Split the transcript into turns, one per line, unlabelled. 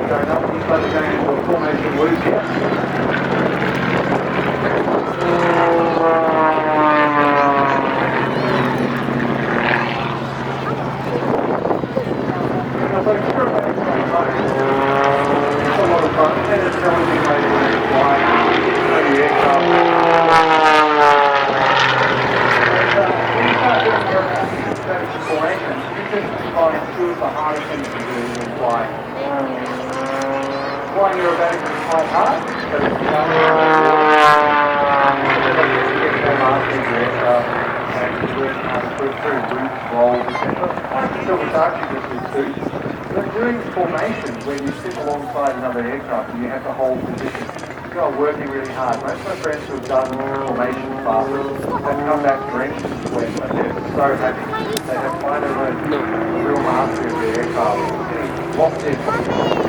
Going up, looks like we're going into a formation loop here. So it's sure about it's a lot of fun, and it's challenging way to fly over the aircraft. When you start doing aerodynamic formations, you can find two of the hardest things to do when flying. Flying aerobatics is quite hard, but it's doing formations where you sit alongside another aircraft and you have to hold position. You are working really hard. Most of my friends who have done formation classes have come back drenched in sweat, but they're so happy. They have finally learned real mastery of the aircraft, sitting locked in.